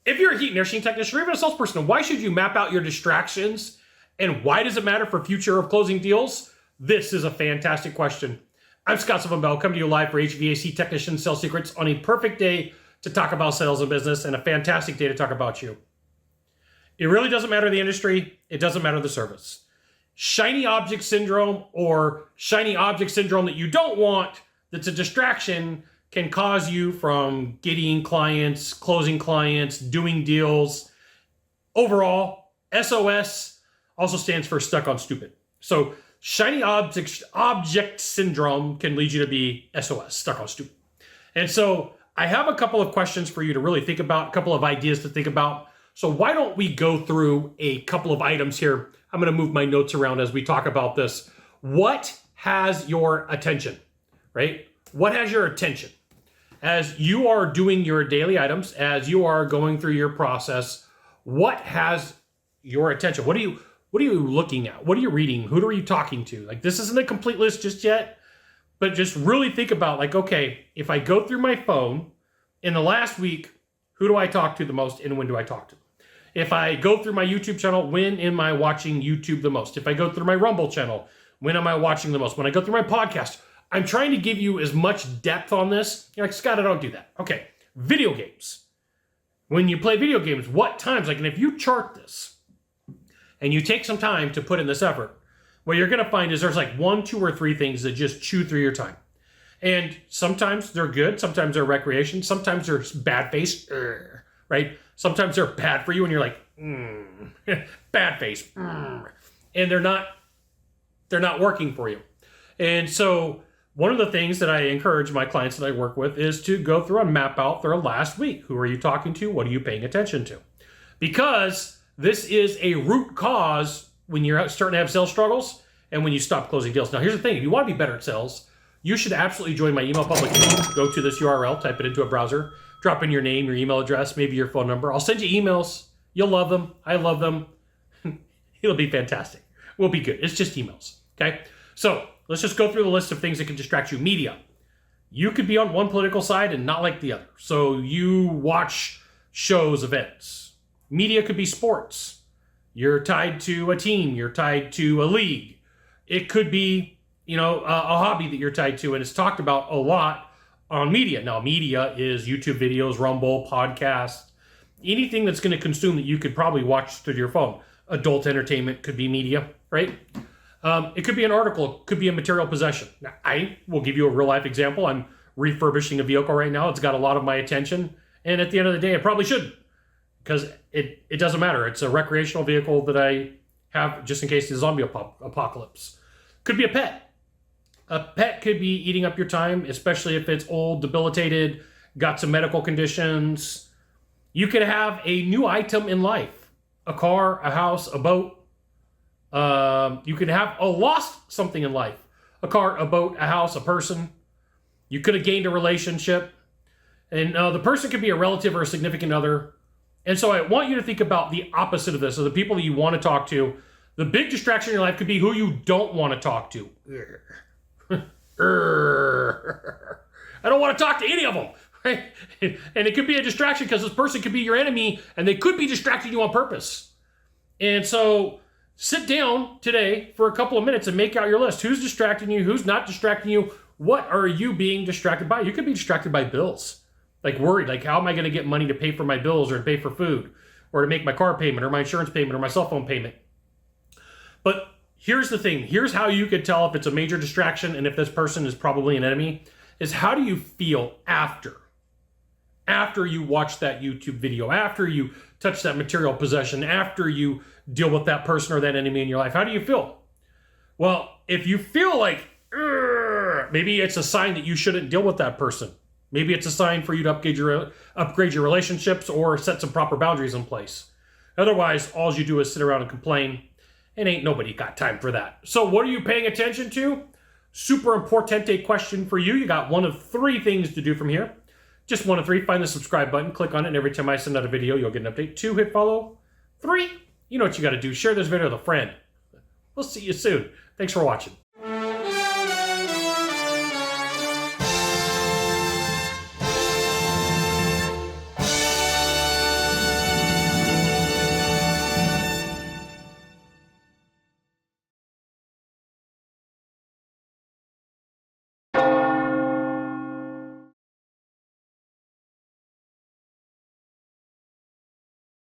If you're a heat and air machine technician or even a salesperson, why should you map out your distractions? And why does it matter for future of closing deals? This is a fantastic question. I'm Scott Silverman, coming to you live for HVAC Technician Sales Secrets on a perfect day to talk about sales and business and a fantastic day to talk about you. It really doesn't matter the industry. It doesn't matter the service. Shiny object syndrome or shiny object syndrome that you don't want, that's a distraction, can cause you from getting clients, closing clients, doing deals. Overall, SOS also stands for stuck on stupid. So shiny object syndrome can lead you to be SOS, stuck on stupid. And so I have a couple of questions for you to really think about, a couple of ideas to think about. So why don't we go through a couple of items here? I'm going to move my notes around as we talk about this. What has your attention, right? What has your attention? As you are doing your daily items, as you are going through your process, what has your attention? What are you looking at? What are you reading? Who are you talking to? Like, this isn't a complete list just yet, but just really think about, like, okay, if I go through my phone in the last week, who do I talk to the most and when do I talk to them? If I go through my YouTube channel, when am I watching YouTube the most? If I go through my Rumble channel, when am I watching the most? When I go through my podcast, I'm trying to give you as much depth on this. You're like, Scott, I don't do that. Okay, video games. When you play video games, what times? Like, and if you chart this and you take some time to put in this effort, what you're going to find is there's like 1, 2, or 3 things that just chew through your time. And sometimes they're good. Sometimes they're recreation. Sometimes they're bad face, right? Sometimes they're bad for you and you're like, bad face. And they're not working for you. And so one of the things that I encourage my clients that I work with is to go through and map out their last week. Who are you talking to? What are you paying attention to? Because this is a root cause when you're starting to have sales struggles and when you stop closing deals. Now, here's the thing. If you want to be better at sales, you should absolutely join my email publication. Go to this URL, type it into a browser, drop in your name, your email address, maybe your phone number. I'll send you emails. You'll love them. I love them. It'll be fantastic. We'll be good. It's just emails, okay? So let's just go through the list of things that can distract you. Media. You could be on one political side and not like the other. So you watch shows, events. Media could be sports. You're tied to a team. You're tied to a league. It could be, a hobby that you're tied to, and it's talked about a lot on media. Now, media is YouTube videos, Rumble, podcasts, anything that's going to consume that you could probably watch through your phone. Adult entertainment could be media, right? It could be an article, it could be a material possession. Now, I will give you a real life example. I'm refurbishing a vehicle right now. It's got a lot of my attention. And at the end of the day, I probably shouldn't, because it doesn't matter. It's a recreational vehicle that I have just in case the zombie apocalypse. Could be a pet. A pet could be eating up your time, especially if it's old, debilitated, got some medical conditions. You could have a new item in life, a car, a house, a boat. You could have lost something in life, a car, a boat, a house, a person. You could have gained a relationship. And the person could be a relative or a significant other. And so I want you to think about the opposite of this, of the people that you want to talk to. The big distraction in your life could be who you don't want to talk to. I don't want to talk to any of them, right? And it could be a distraction because this person could be your enemy and they could be distracting you on purpose. And so sit down today for a couple of minutes and make out your list. Who's distracting you? Who's not distracting you? What are you being distracted by? You could be distracted by bills. Like worried, like how am I going to get money to pay for my bills or to pay for food or to make my car payment or my insurance payment or my cell phone payment? But here's the thing. Here's how you could tell if it's a major distraction and if this person is probably an enemy, is how do you feel after you watch that YouTube video, after you touch that material possession, after you deal with that person or that enemy in your life? How do you feel? Well, if you feel like, maybe it's a sign that you shouldn't deal with that person. Maybe it's a sign for you to upgrade your relationships or set some proper boundaries in place. Otherwise, all you do is sit around and complain, and ain't nobody got time for that. So what are you paying attention to? Super importante question for you. You got one of 3 things to do from here. Just 1 of 3, find the subscribe button, click on it, and every time I send out a video, you'll get an update. 2, hit follow. 3, you know what you got to do. Share this video with a friend. We'll see you soon. Thanks for watching.